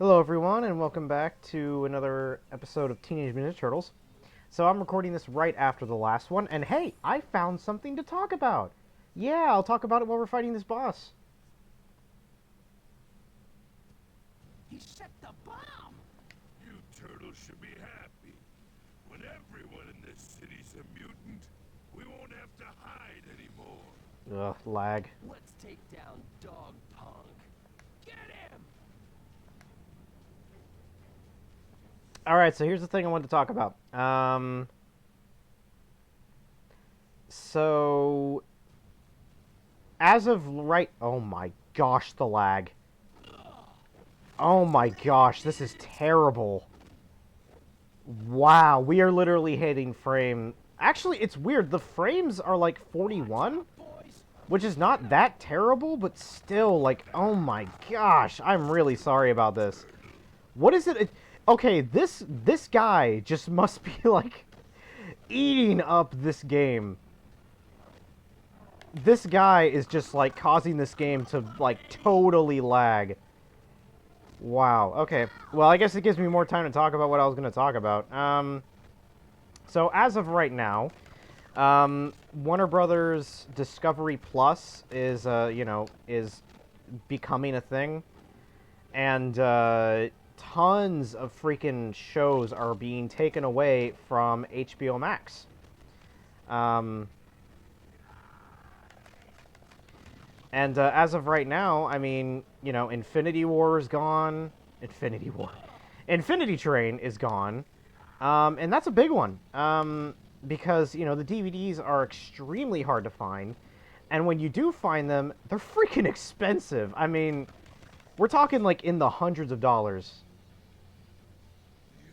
Hello everyone and welcome back to another episode of Teenage Mutant Ninja Turtles. So I'm recording this right after the last one, and hey, I found something to talk about! Yeah, I'll talk about it while we're fighting this boss. He set the bomb! You turtles should be happy. When everyone in this city's a mutant, we won't have to hide anymore. Ugh, lag. Let's take down Dog Punk. Get him! Alright, so here's the thing I wanted to talk about. So... As of right... Oh my gosh, the lag. Oh my gosh, this is terrible. Wow, we are literally hitting frame... Actually, it's weird. The frames are like 41, which is not that terrible, but still, like, oh my gosh, I'm really sorry about this. What is it? Okay, this guy just must be, like, eating up this game. This guy is just, like, causing this game to, like, totally lag. Wow, okay. Well, I guess it gives me more time to talk about what I was going to talk about. So, as of right now, Warner Brothers Discovery Plus is, is becoming a thing. And, tons of freaking shows are being taken away from HBO Max. And as of right now, I mean, Infinity War is gone. Infinity Train is gone. And that's a big one. Because, the DVDs are extremely hard to find. And when you do find them, they're freaking expensive. I mean, we're talking, like, in the hundreds of dollars. You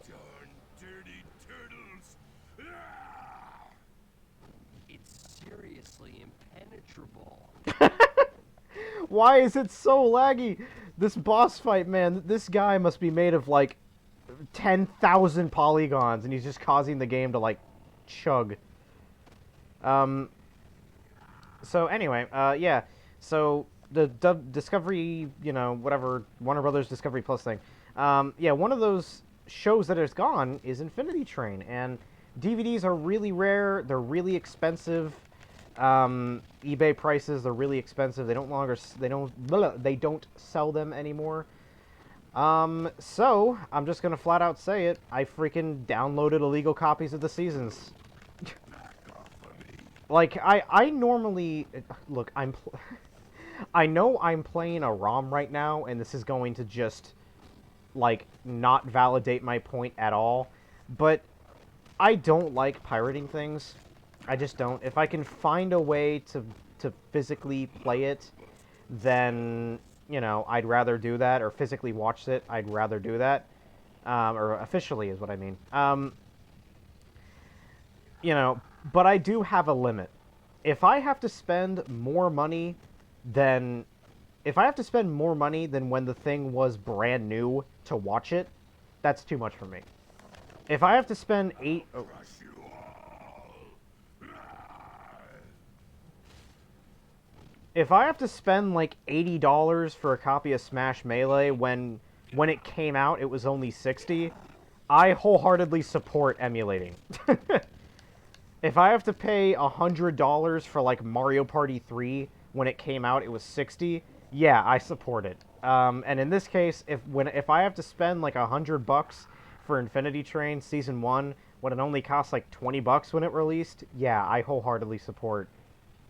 darn dirty turtles! Ah! It's seriously impenetrable. Why is it so laggy? This boss fight, man, this guy must be made of, like, 10,000 polygons, and he's just causing the game to, like, chug. So anyway, yeah, so the Discovery, whatever, Warner Brothers Discovery Plus thing, yeah, one of those shows that is gone is Infinity Train, and DVDs are really rare, they're really expensive, eBay prices, they're really expensive, they don't sell them anymore. So, I'm just gonna flat out say it, I freaking downloaded illegal copies of the seasons. Like, I normally... Look, I know I'm playing a ROM right now, and this is going to just, like, not validate my point at all, but I don't like pirating things. I just don't. If I can find a way to physically play it, then, I'd rather do that, or physically watch it, I'd rather do that. Or officially is what I mean. But I do have a limit. If I have to spend more money than... If I have to spend more money than when the thing was brand new to watch it, that's too much for me. If I have to spend If I have to spend, like, $80 for a copy of Smash Melee when it came out it was only $60, I wholeheartedly support emulating. If I have to pay $100 for, like, Mario Party 3 when it came out, it was $60, yeah, I support it. And in this case, if I have to spend, like, $100 for Infinity Train Season 1 when it only cost, like, $20 when it released, yeah, I wholeheartedly support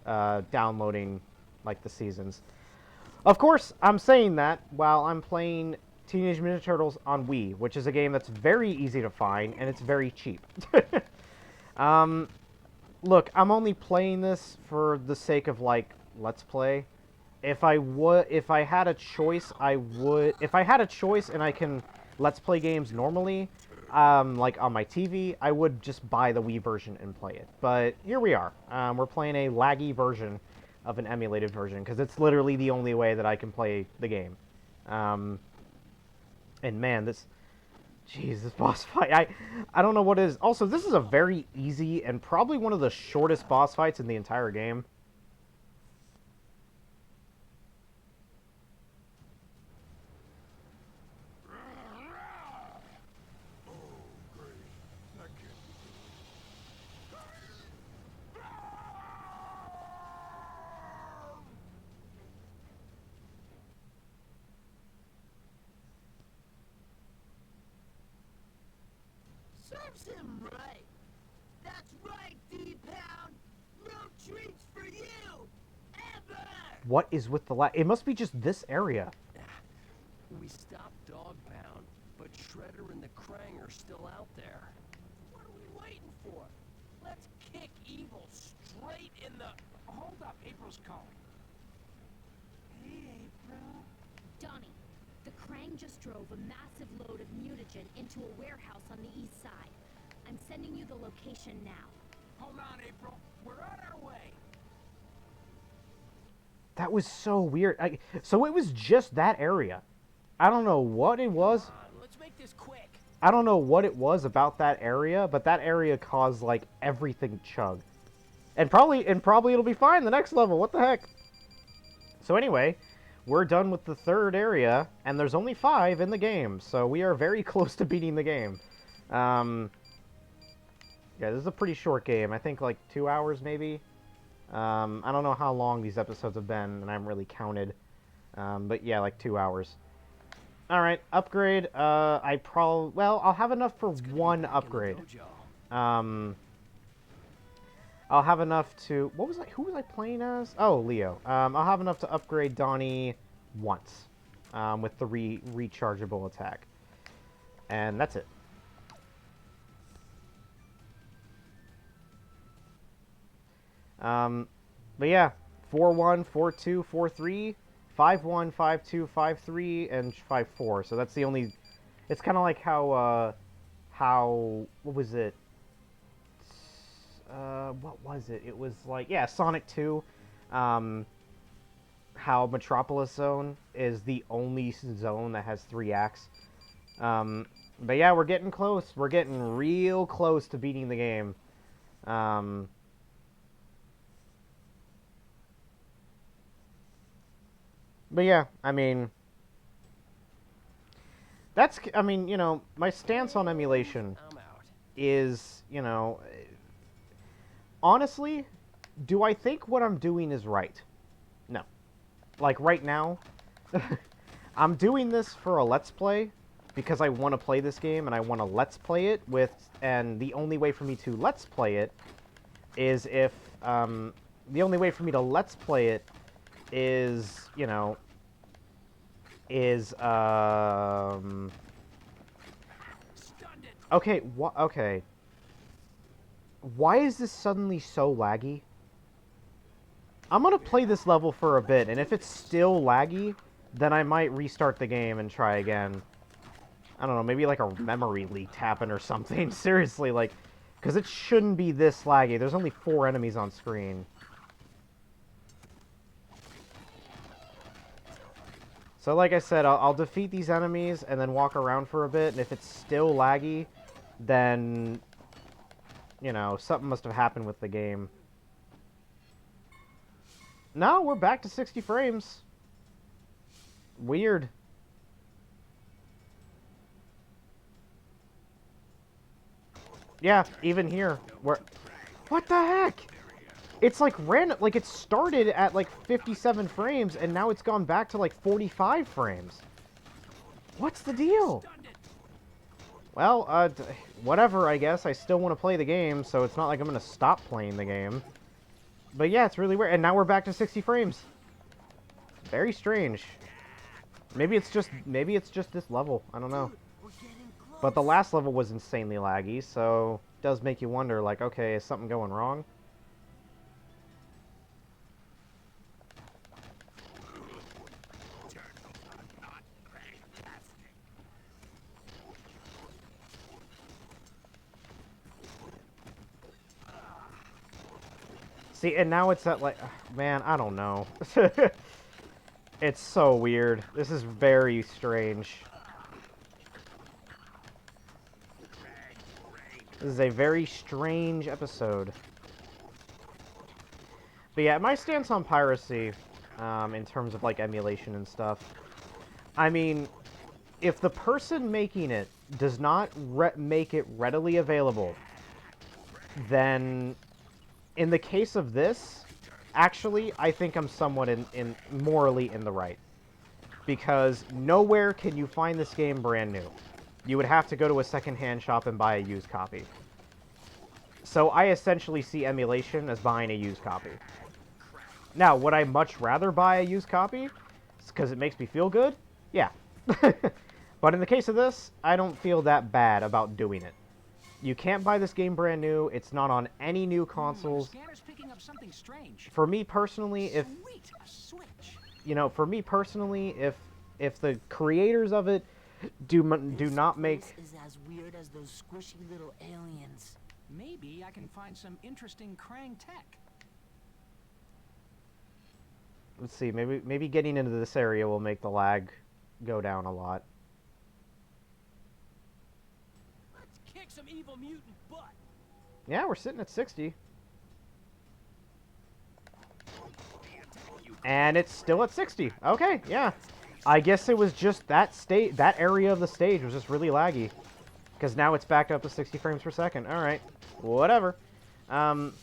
downloading, like, the seasons. Of course, I'm saying that while I'm playing Teenage Mutant Ninja Turtles on Wii, which is a game that's very easy to find, and it's very cheap. Look, I'm only playing this for the sake of, like, Let's Play. If I had a choice, if I had a choice and I can Let's Play games normally, like on my TV, I would just buy the Wii version and play it. But here we are. We're playing a laggy version of an emulated version, because it's literally the only way that I can play the game. And man, jeez, this boss fight, I don't know what it is. Also, this is a very easy and probably one of the shortest boss fights in the entire game. Serves him right. That's right, D-Pound. No treats for you, ever. What is with the It must be just this area. We stopped Dogpound, but Shredder and the Krang are still out there. What are we waiting for? Let's kick evil straight in the... Hold up, April's calling. Hey, April. Donnie, the Krang just drove a massive load of mutagen into a warehouse on the east side. I'm sending you the location now. Hold on, April. We're on our way. That was so weird. So it was just that area. I don't know what it was. Let's make this quick. I don't know what it was about that area, but that area caused like everything to chug. And probably it'll be fine the next level. What the heck? So anyway, we're done with the third area, and there's only 5 in the game, so we are very close to beating the game. Yeah, this is a pretty short game. I think like 2 hours maybe. I don't know how long these episodes have been, and I haven't really counted. But yeah, like 2 hours. Alright, upgrade. Well, I'll have enough for one upgrade. I'll have enough to... Who was I playing as? Oh, Leo. I'll have enough to upgrade Donnie once. With the rechargeable attack. And that's it. But yeah, 4-1, 4-2, 4-3, 5-1, 5-2, 5-3, and 5-4. So that's the only... It's kind of like how... What was it? What was it? It was like... Yeah, Sonic 2. How Metropolis Zone is the only zone that has 3 acts. But yeah, we're getting close. We're getting real close to beating the game. But yeah, I mean, you know, my stance on emulation is, you know, honestly, do I think what I'm doing is right? No. Like, right now, I'm doing this for a Let's Play, because I want to play this game, and I want to Let's Play it and the only way for me to Let's Play it is if, the only way for me to Let's Play it is, you know, okay, okay. Why is this suddenly so laggy? I'm gonna play this level for a bit, and if it's still laggy, then I might restart the game and try again. I don't know, maybe like a memory leak happened or something. Seriously, like, because it shouldn't be this laggy. There's only 4 enemies on screen. So like I said, I'll defeat these enemies and then walk around for a bit, and if it's still laggy, then, you know, something must have happened with the game. No, we're back to 60 frames. Weird. Yeah, even here. What the heck? It's like random, like it started at like 57 frames and now it's gone back to like 45 frames. What's the deal? Well, whatever, I guess. I still want to play the game, so it's not like I'm going to stop playing the game. But yeah, it's really weird. And now we're back to 60 frames. Very strange. Maybe it's just this level. I don't know. But the last level was insanely laggy, so it does make you wonder, like, okay, is something going wrong? See, and now it's at, like, man, I don't know. It's so weird. This is very strange. This is a very strange episode. But yeah, my stance on piracy, in terms of, like, emulation and stuff, I mean, if the person making it does not make it readily available, then... In the case of this, actually, I think I'm somewhat morally in the right. Because nowhere can you find this game brand new. you would have to go to a secondhand shop and buy a used copy. So I essentially see emulation as buying a used copy. Now, would I much rather buy a used copy? Because it makes me feel good? Yeah. But in the case of this, I don't feel that bad about doing it. You can't buy this game brand new. It's not on any new consoles. The scanner's picking up something strange. For me personally, if Sweet, a switch. you know, for me personally, if the creators of it do not make This is as weird as those squishy little aliens. Maybe I can find some interesting Krang tech. let's see, maybe getting into this area will make the lag go down a lot. Let's kick some evil mutant butt. Yeah, we're sitting at 60. And it's still at 60. Okay, yeah. I guess it was just that area of the stage was just really laggy. Because now it's back up to 60 frames per second. Alright, whatever. But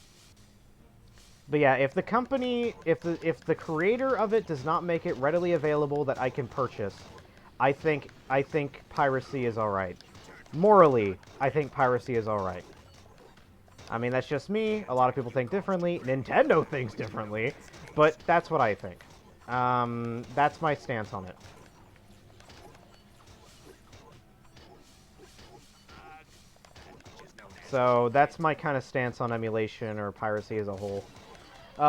yeah, if the company, if the creator of it does not make it readily available that I can purchase, I think piracy is alright. Morally, I think piracy is alright. I mean, that's just me. A lot of people think differently. Nintendo thinks differently. But that's what I think. That's my stance on it. So that's my kind of stance on emulation or piracy as a whole.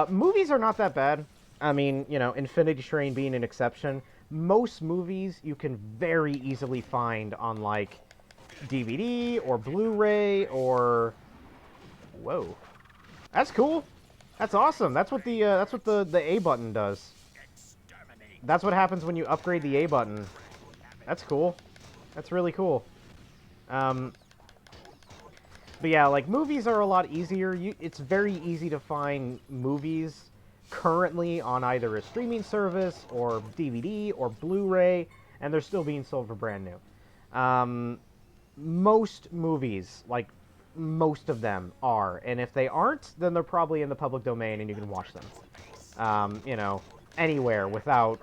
Movies are not that bad. I mean, you know, Infinity Train being an exception. Most movies you can very easily find on, like, DVD or Blu-ray or... Whoa. That's cool. That's awesome. That's what the A button does. That's what happens when you upgrade the A button. That's cool. That's really cool. But yeah, like, movies are a lot easier. It's very easy to find movies currently on either a streaming service or DVD or Blu-ray, and they're still being sold for brand new. Most movies, like, most of them are, and if they aren't, then they're probably in the public domain and you can watch them. You know, anywhere without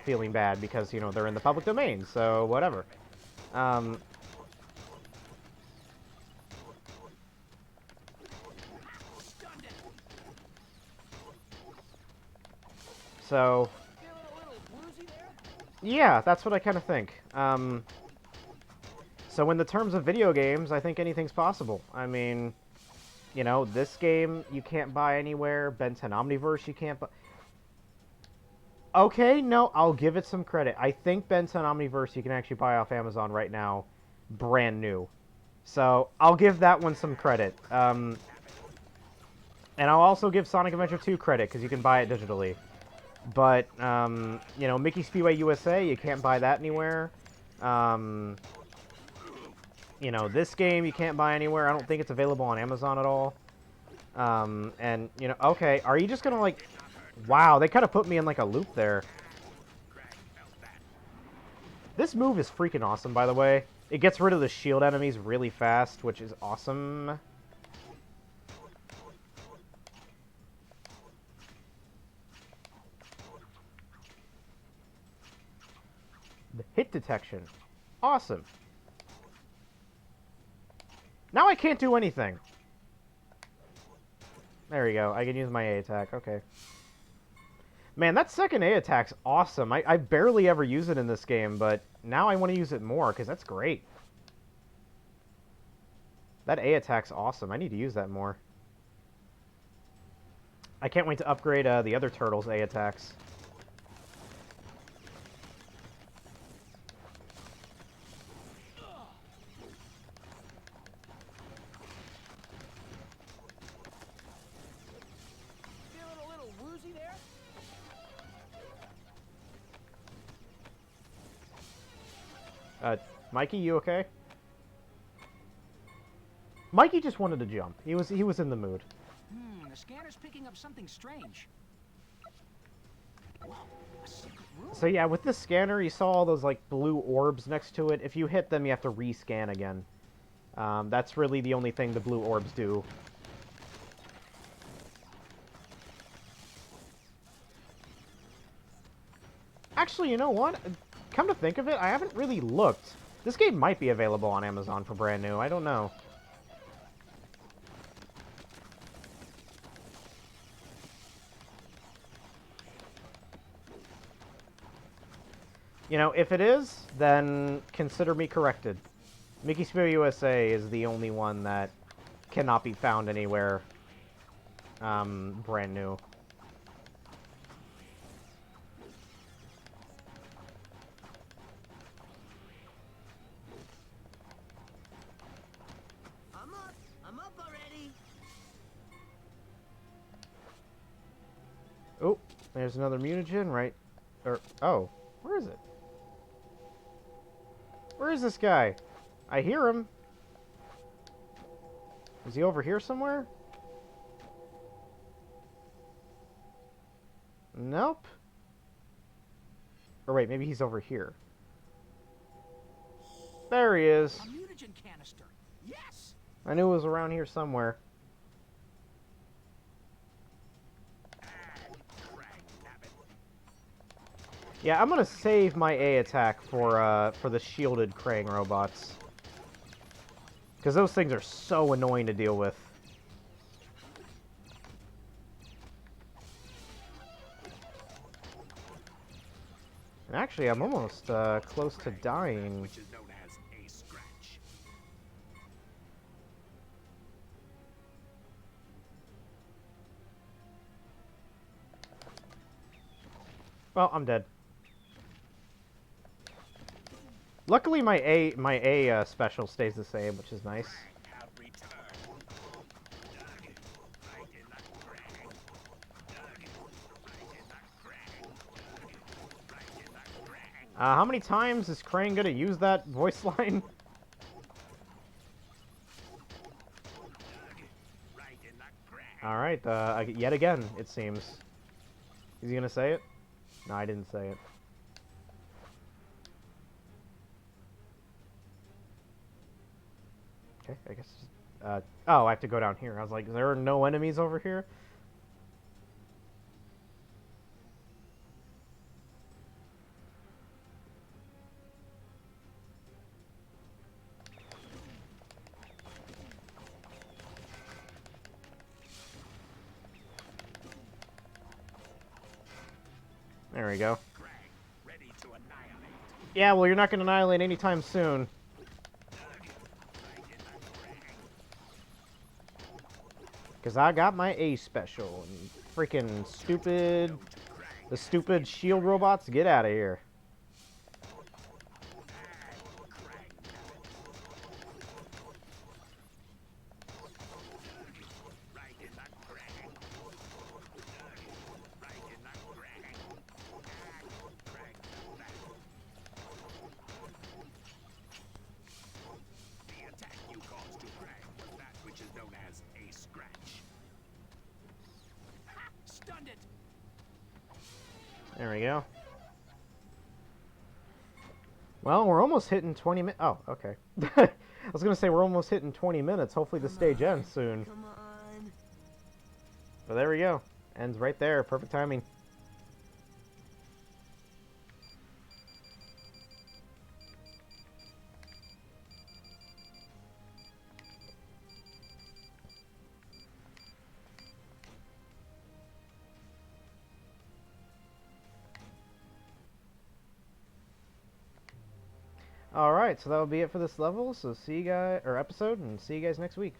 feeling bad because, you know, they're in the public domain, so whatever. So, yeah, that's what I kind of think. So in the terms of video games, I think anything's possible. I mean, you know, this game you can't buy anywhere. Ben 10 Omniverse you can't buy. Okay, no, I'll give it some credit. I think Ben 10 Omniverse you can actually buy off Amazon right now, brand new. So I'll give that one some credit. And I'll also give Sonic Adventure 2 credit because you can buy it digitally. But, you know, Mickey Speedway USA, you can't buy that anywhere. You know, this game you can't buy anywhere. I don't think it's available on Amazon at all. And, you know, okay, are you just gonna, like... Wow, they kind of put me in, like, a loop there. This move is freaking awesome, by the way. It gets rid of the shield enemies really fast, which is awesome. The hit detection. Awesome. Now I can't do anything. There we go. I can use my A attack. Okay. Man, that second A attack's awesome. I barely ever use it in this game, but now I want to use it more, because that's great. That A attack's awesome. I need to use that more. I can't wait to upgrade the other turtles' A attacks. Mikey, you okay? Mikey just wanted to jump. He was in the mood. The scanner's picking up something strange. Whoa, a secret room. So yeah, with this scanner, you saw all those, like, blue orbs next to it. If you hit them, you have to rescan again. That's really the only thing the blue orbs do. Actually, you know what? Come to think of it, I haven't really looked. This game might be available on Amazon for brand new. I don't know. You know, if it is, then consider me corrected. Mickey Spear USA is the only one that cannot be found anywhere brand new. I'm up already. Oh, there's another mutagen, right? Oh, where is it? Where is this guy? I hear him. Is he over here somewhere? Nope. Or wait, maybe he's over here. There he is. A mutagen canister. Yes. I knew it was around here somewhere. Yeah, I'm gonna save my A attack for the shielded Krang robots. Because those things are so annoying to deal with. And actually, I'm almost close to dying. Which is known as a scratch. Well, I'm dead. Luckily, my A special stays the same, which is nice. Have returned. Dug it. Right in the Krang. Dug it. Right in the Krang. Dug it. Right in the Krang. How many times is Krang gonna use that voice line? Dug it. Right in the Krang. All right, yet again, it seems. Is he gonna say it? No, I didn't say it. Okay, I guess. Oh, I have to go down here. I was like, there are no enemies over here? There we go. Krang. Ready to annihilate. Yeah, well, you're not gonna annihilate anytime soon. Because I got my A special. And freaking stupid... The stupid shield robots, get out of here. The attack you caused to Krang was that which is known as a scratch. Ha! Stunned it. There we go. Well, we're almost hitting 20 minutes. Oh, okay. I was going to say we're almost hitting 20 minutes. Hopefully the stage ends soon. Come on. But there we go. Ends right there. Perfect timing. Alright, so that'll be it for this level. So see you guys, or episode, and see you guys next week.